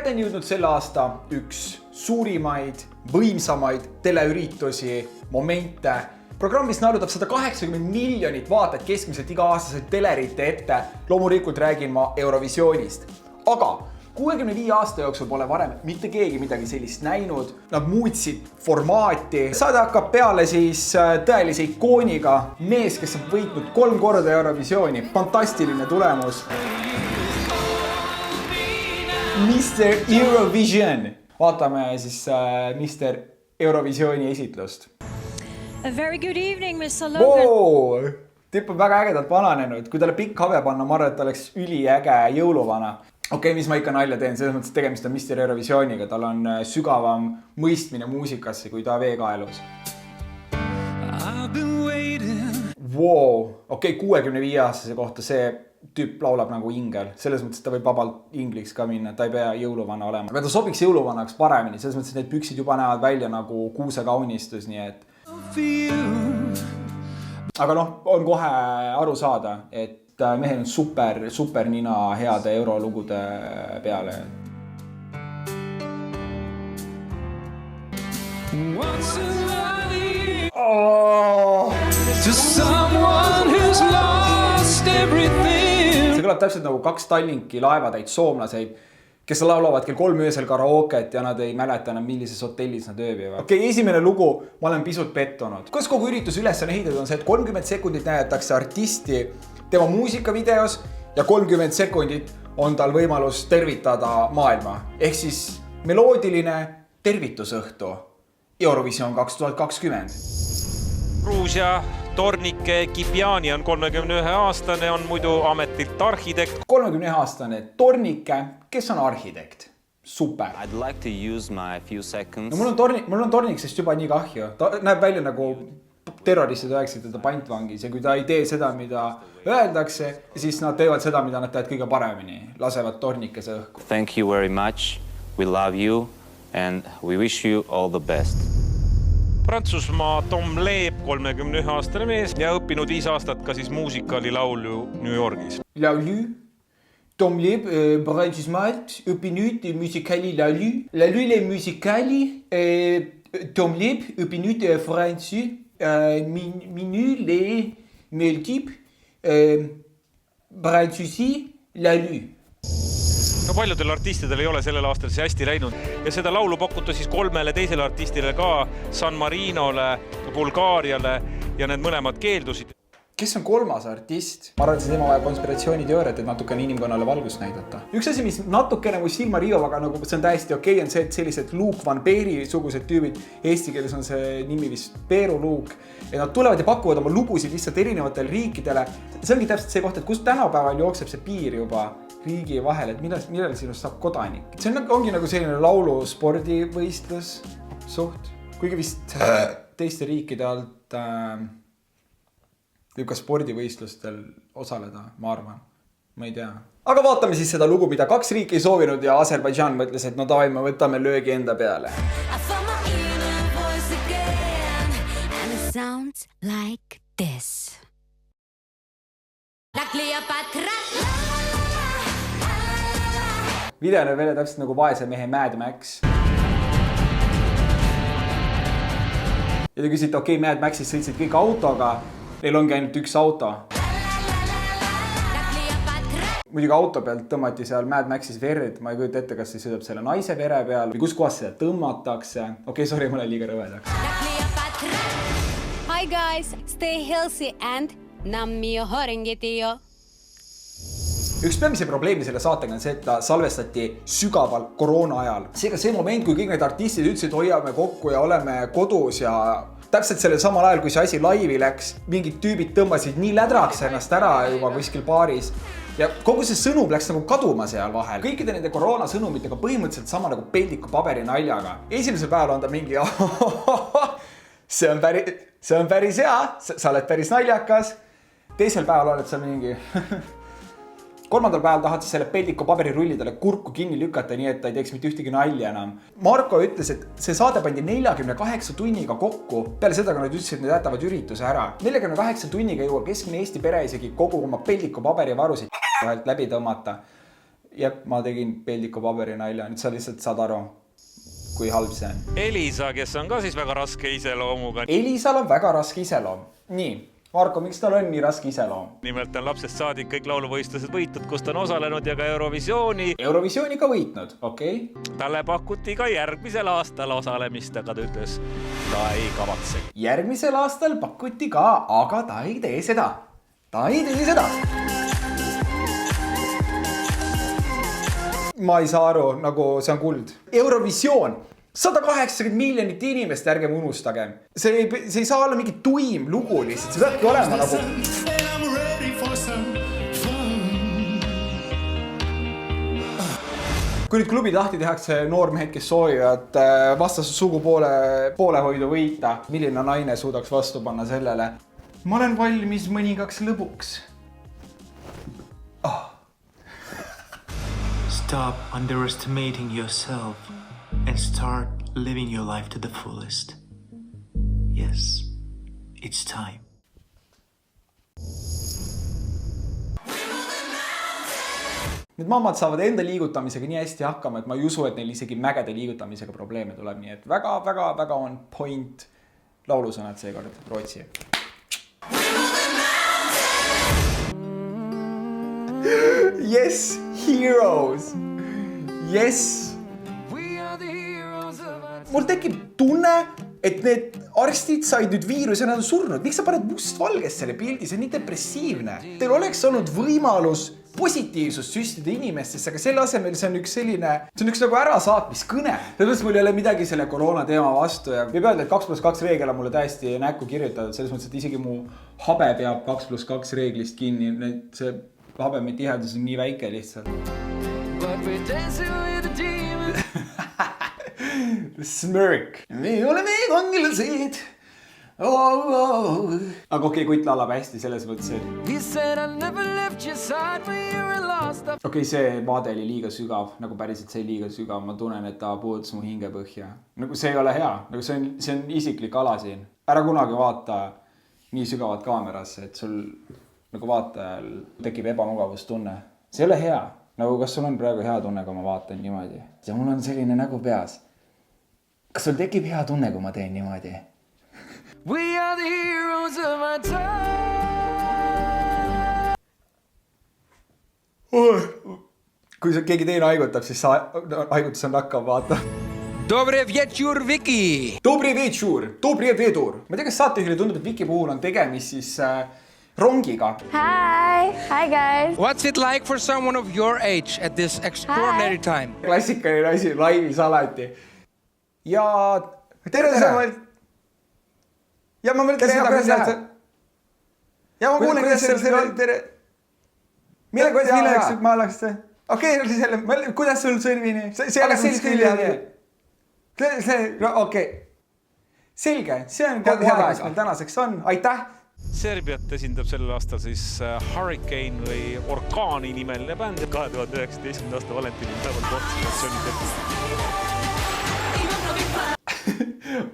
Kätte on jõudnud selle aasta üks suurimaid, võimsamaid teleüritusi, momente. Programm, mis naerutab 180 miljonit vaatajat keskmiselt iga-aastaselt telerite ette. Loomulikult räägin ma Eurovisioonist. Aga 65 aasta jooksul pole varem mitte keegi midagi sellist näinud. Nad muutsid formaati. Saade hakkab peale siis tõelise ikooniga. Mees, kes on võitnud 3 korda Eurovisiooni. Fantastiline tulemus. Mr. Eurovision. Vaatame siis Mr. Eurovisiooni esitlust. A very good evening, Mr. Logan. Wow! Tipp on väga ägedalt vananenud. Kui talle pikk habe panna, ma arvan, et ta oleks üliäge jõuluvana. Okei, mis ma ikka nalja teen, selles mõttes tegemist on Mr. Eurovisiooniga. Tal on sügavam mõistmine muusikasse kui ta veekaelus. Wow! Okei, 65-aastase kohta see tüüp laulab nagu ingel. Selles mõttes ta võib vabalt ingliks ka minna. Ta ei pea jõuluvana olema. Aga ta sobiks jõuluvanaks paremini. Selles mõttes, et need püksid juba näevad välja nagu kuusekaunistus, nii et... Aga noh, on kohe aru saada, et mehel on super nina heade eurolugude peale. See kõlab täpselt nagu 2 Tallinki laevatäit soomlaseid, kes laulavad kell 3 öösel karaoket ja nad ei mäleta enam, millises hotellis nad ööbivad. Okei, esimene lugu, ma olen pisut pettunud. Kuidas kogu üritus üles on ehitatud on see, et 30 sekundit näidatakse artisti tema muusikavideos ja 30 sekundit on tal võimalus tervitada maailma. Ehk siis meloodiline tervitusõhtu. Eurovision 2020. Gruusia Tornike Kipjani on 31-aastane, on muidu ametilt arhitekt. 31-aastane Tornike, kes on arhitekt. Super. I'd like to use my few seconds. No, mul on Torniksest juba nii kahju. Ta näeb välja nagu terroristid öelksid teda pantvangis ja kui ta ei tee seda, mida öeldakse, siis nad teevad seda, mida nad teevad kõige paremini. Lasevad Tornikese õhku. Thank you very much. We love you and we wish you all the best. Prantsusmaa Tom Leeb, 31-aastane mees ja õppinud 5 aastat ka siis muusikali laulu New Yorgis. Laulu, Tom Leeb, Prantsusmaalt, õppinud musikali laulu. Laulu les musikali, Tom Leeb, õppinud Frantsu, minu les multiples, Prantsusi laulu. No paljudel artistidel ei ole sellel aastal see hästi läinud ja seda laulu pakkuta siis 3 teisele artistile ka, San Marinole, Bulgaariale ja need mõlemad keeldusid. Kes on 3. artist? Ma arvan, et see teema vaja konspiratsiooniteooriat, et natukene inimkonnale valgust näidata. Üks asi, mis natukene mu silma riivab, aga nagu see on täiesti okei, on see, et sellised Luke Van Beeri sugused tüübid, eesti keeles on see nimi vist Peeru Luke, ja nad tulevad ja pakuvad oma lugusid lihtsalt erinevatele riikidele. See ongi täpselt see koht, et kus tänapäeval jookseb see piir juba riigi vahel, et millal sinust saab kodanik. See ongi nagu selline laulu spordivõistlus suht, kuigi vist teiste riikide alt võib ka spordivõistlustel osaleda, ma arvan. Ma ei tea. Aga vaatame siis seda lugu, mida 2 riiki ei soovinud ja Aserbaidžan mõtles, et no davai, me võtame löögi enda peale. Sounds like this. Video näeb välja täpselt nagu vaese mehe Mad Max. Ja te küsite, okei, Mad Maxis sõitsid kõik autoga, neil ongi ainult üks auto. Muidugi auto pealt tõmmati seal Mad Maxis verd, ma ei kujuta ette, kas see sõidab selle naise vere peal või kus kohas seda tõmmatakse. Okei, sorry, mulle liiga rõvedaks. Hi guys, stay healthy and nammi jo horingiti jo. Üks peamise probleemi selle saatega on see, et ta salvestati sügaval koroona ajal. Seega see moment, kui kõik need artistid ütlesid, hoiame kokku ja oleme kodus ja täpselt sellel samal ajal, kui see asi laivi läks, mingid tüübid tõmbasid nii lädraks ennast ära juba kuskil baaris. Ja kogu see sõnum läks nagu kaduma seal vahel. Kõikide nende koroona sõnumitega põhimõtteliselt sama nagu peldiku paberi naljaga. Esimesel päeval on ta mingi see on päris hea, sa oled päris naljakas. Teisel päeval oled sa mingi... 3. päeval tahad sa selle peldiku paberirullidele kurku kinni lükata, nii et ta ei teeks mitte ühtegi nalja enam. Marko ütles, et see saade pandi 48 tunniga kokku. Peale seda, kui nad ütlesid, et nad jätavad ürituse ära. 48 tunniga jõuab keskmine Eesti pere isegi kogu oma peldiku paberivarusid läbi tõmmata. Jep, ma tegin peldiku paberi nalja, nüüd sa lihtsalt saad aru, kui halb see on. Elisa, kes on ka siis väga raske iseloomuga. Elisal on väga raske iseloom. Nii, Marko, miks tal on nii raske iseloom? Nimelt on lapsest saadik kõik lauluvõistlused võitud, kus ta on osalenud ja ka Eurovisiooni ka võitnud, okei. Talle pakuti ka järgmisel aastal osalemist, aga ta ütles, ta ei kavatse. Järgmisel aastal pakuti ka, aga ta ei tee seda. Ta ei tee seda. Ma ei saa aru, nagu see on kuld. Eurovisioon. 180 miljonit inimest, ärgem unustagem. See ei saa olla mingi tuim lugu lihtsalt. See peabki olema nagu... Kui nüüd klubi tahti tehakse noormehed, kes soovivad vastase sugupoole võita, milline naine suudaks vastu panna sellele? Ma olen valmis mõningaks lõbuks. Stop underestimating yourself and start living your life to the fullest. Yes, it's time. Need mammad saavad enda liigutamisega nii hästi hakkama, et ma ei usu, et neil isegi mägede liigutamisega probleeme tuleb. Nii et väga on point laulusõnad seekord, Rootsi. Yes, heroes. Yes. Mul tekib tunne, et need arstid said nüüd viiruse ja nad on surnud. Miks sa paned mustvalges selle pildi? See on nii depressiivne. Teil oleks olnud võimalus positiivsust süstida inimestesse, aga selle asemel see on üks nagu ärasaatmiskõne. Selles mul ei ole midagi selle koroona teema vastu ja võib öelda, et 2+2 reegel on mulle täiesti näkku kirjutatud. Selles mõttes, et isegi mu habe peab 2+2 reeglist kinni. See habemi tihedus on nii väike lihtsalt. Smirk. Me oleme kangelased. Aga okei, Kutt laulab hästi selles mõttes, et okei, see vaade oli liiga sügav, nagu päriselt see liiga sügav. Ma tunnen, et ta puudutas mu hingepõhja. Nagu see ei ole hea, nagu see on isiklik ala siin. Ära kunagi vaata nii sügavat kaamerasse, et sul nagu vaatajal tekib ebamugavustunne. See ei ole hea. Nagu kas sul on praegu hea tunne, kui ma vaatan niimoodi? Ja mul on selline nägu peas. Kas sul tekib hea tunne, kui ma teen niimoodi? We are the heroes of our time. Kui keegi teine haigutab, siis haigutus on nakkav vaata. Dobre večer, Viki! Dobre večer! Dobre vedur! Ma tea, kas saatejuhile tundub, et Viki puhul on tegemist siis rongiga. Hi guys! What's it like for someone of your age at this extraordinary time? Klassikaline asi, laivis alati. Ja tere! Ja ma mõtlen seda, kuidas läheb. Ja ma kuulen, kuidas see tere. Milleks ma oleks see? Okei, kuidas sul sõlvini? Aga selge. Okei. Selge, see on hea, mis meil tänaseks on. Aitäh! Serbiat esindab sellel aastal siis Hurricane või Orkaani nimeline bänd 2019. aasta valentinipäeval kohtsinatsiooni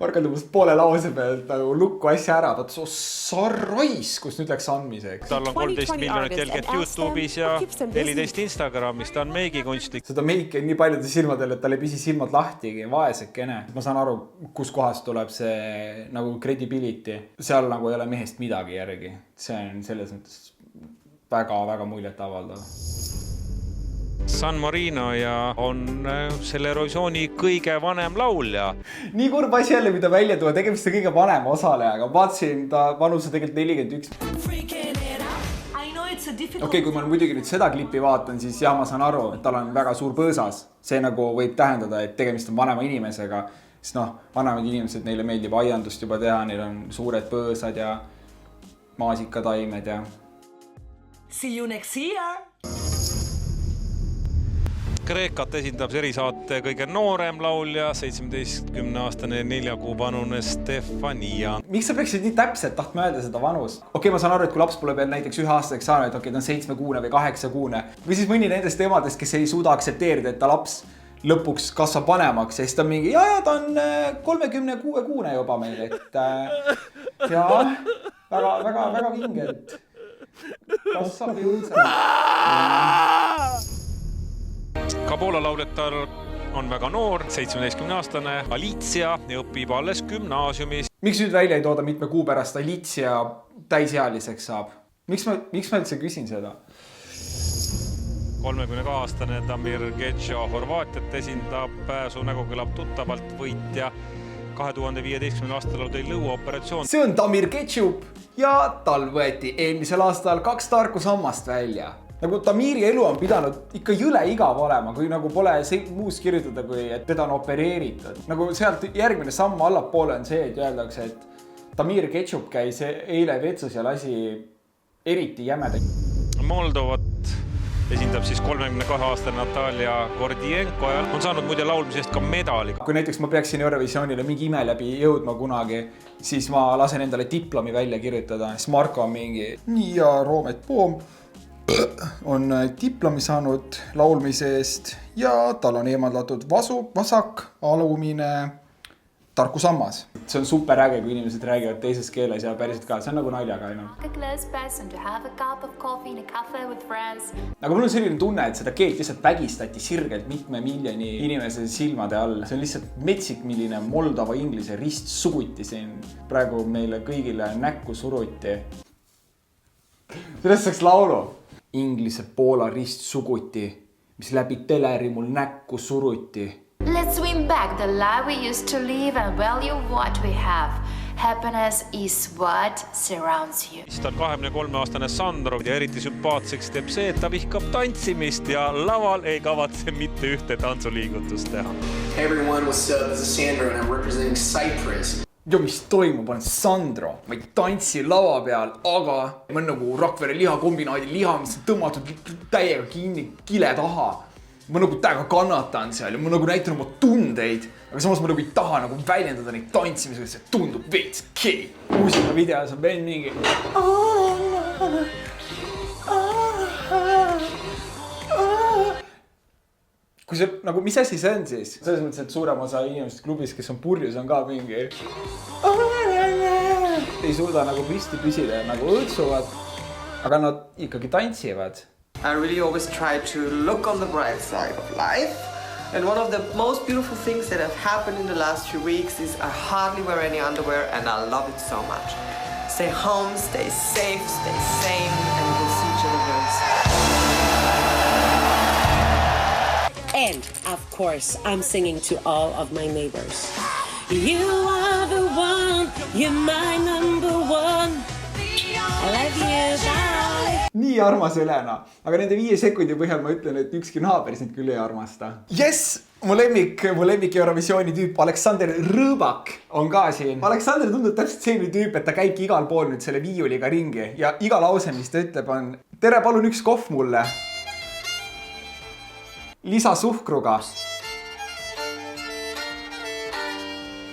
Marko tõmbas poole lause pealt nagu lukku asja ära. Vaat sarrais, kus nüüd läks andmiseks. Tal on 13 miljonit jälget YouTube'is ja 14 Instagramis. Ta on meigikunstnik. Seda meiki on nii paljude silmadel, et tal ei pisi silmad lahtigi. Vaesekene. Ma saan aru, kus kohast tuleb see nagu credibility. Seal nagu ei ole mehest midagi järgi. See on selles mõttes väga muljet avaldav. San Marino ja on selle Eurovisiooni kõige vanem laulja. Nii kurb asi jälle, mida välja tuua, tegemist on kõige vanema osalejaga. Vaatsin ta vanuse tegelikult 41. Okei, kui ma muidugi nüüd seda klippi vaatan, siis jah, ma saan aru, et tal on väga suur põõsas. See nagu võib tähendada, et tegemist on vanema inimesega. Sest vanemad inimesed, neile meeldib aiandust juba teha, neil on suured põõsad ja maasikataimed ja... See you next year! Kreekat esindab erisaate kõige noorem laulja, 17-aastane 4 kuu vanune Stefania. Miks sa peaksid nii täpselt tahtma öelda seda vanust? Okei, ma saan aru, et kui laps pole veel näiteks 1 aastaseks saanud, et okei, ta on 7-kuune või 8-kuune. Või siis mõni nendest temadest, kes ei suuda aktsepteerida, et ta laps lõpuks kasvab vanemaks. Ja siis ta on mingi, ja ta on 36-kuune juba meil, et ja väga vingelt. Kasvab jõudselt. ka Poola lauljatar on väga noor, 17-aastane Alicia ja õpib alles gümnaasiumis. Miks nüüd välja ei tooda mitme kuu pärast Alicia täisealiseks saab? Miks ma üldse küsin seda? 32-aastane Damir Getšo Horvaatiat esindab, su nägu kõlab tuttavalt, võitja 2015. aastal oli lõuaoperatsioon. See on Damir Getšup ja tal võeti eelmisel aastal 2 tarkusammast välja. Nagu Damiri elu on pidanud ikka jõle igav olema, kui nagu pole muus kirjutada, kui et teda on opereeritud. Nagu sealt järgmine samm allapoole on see, et öeldakse, et Damir Getšup käis eile vetsus ja lasi eriti jämeda. Moldovat esindab siis 32-aastane Natalia Gordienko ja on saanud muide laulmisest ka medali. Kui näiteks ma peaksin Eurovisioonile mingi ime läbi jõudma kunagi, siis ma lasen endale diplomi välja kirjutada. Siis Marko on mingi nii ja Roomet Poom on diplomi saanud laulmise eest ja tal on eemaldatud vasak alumine tarkusammas. See on super äge, kui inimesed räägivad teises keeles ja päriselt ka. See on nagu naljaga ainult. Aga mul on selline tunne, et seda keelt lihtsalt vägistati sirgelt mitme miljoni inimese silmade all. See on lihtsalt metsik, milline Moldova inglise ristsuguti siin praegu meile kõigile näkku suruti. Sellest saaks laulu. Inglise Poola ristsuguti, mis läbi teleri mul näkku suruti. Let's win back the life we used to live and value what we have. Happiness is what surrounds you. Ta on 23-aastane Sandro ja eriti sümpaatseks teeb see, et ta vihkab tantsimist ja laval ei kavatse mitte ühte tantsuliigutust teha. Hey everyone, what's up? This is Sandro and I'm representing Cyprus. Jo, mis toimub, on Sandro. Ma ei tantsi lava peal, aga ma on nagu Rakvere lihakombinaadi liha, mis on tõmmatud täiega kinni kile taha. Ma nagu täiega kannatan seal ja ma nagu näitan oma tundeid, aga samas ma nagu ei taha nagu väljendada neid tantsimisega, see tundub veits kei. Muusika videos on veel mingi. Kui see, nagu, mis asi see on siis? Selles mõttes, et suurem osa inimesed klubis, kes on purjus, on ka mingi. Ei suuda nagu püsti püsida, nagu õõtsuvad, aga nad ikkagi tantsivad. I really always try to look on the bright side of life. And one of the most beautiful things that have happened in the last few weeks is I hardly wear any underwear and I love it so much. Stay home, stay safe, stay sane, and we'll see each other very soon. And, of course, I'm singing to all of my neighbors. You are the one, you're my number one. I love you, bye. Nii armas Helena, aga nende 5 sekundi põhjal ma ütlen, et ükski naaber sind küll ei armasta. Yes, mu lemmik Eurovisiooni tüüp Aleksander Rõõbak on ka siin. Aleksander tundub täpselt selline tüüp, et ta käibki igal pool nüüd selle viiuliga ringi ja iga lause, mis ta ütleb on tere, palun üks kohv mulle. Lisa suhkruga.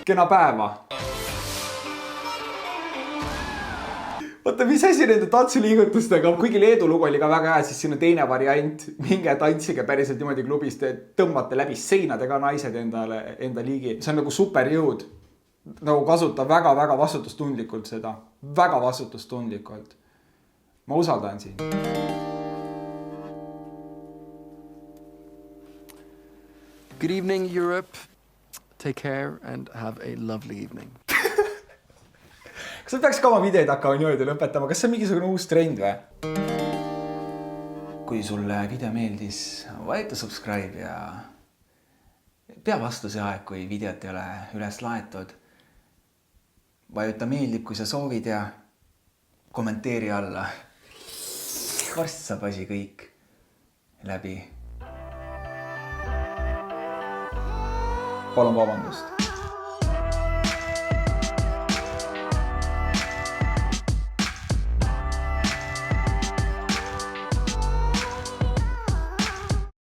Kena päeva. Vaata, mis asi nende tantsuliigutustega, kuigi Leedu lugu oli ka väga hea, siis siin on teine variant. Minge tantsige päriselt niimoodi klubist, et tõmbate läbi seinadega naised enda liigi. See on nagu superjõud. Nagu kasuta väga-väga vastutustundlikult seda. Väga vastutustundlikult. Ma usaldan siin. Good evening, Europe. Take care and have a lovely evening. Kas sa peaks ka oma videoid hakkama niimoodi lõpetama? Kas see on mingisugune uus trend või? Kui sulle video meeldis, vajuta subscribe ja pea vastu see aeg, kui videot ei ole üles laetud. Vajuta meeldib, kui sa soovid ja kommenteeri alla. Varsti saab asi kõik läbi. Palun vabandust.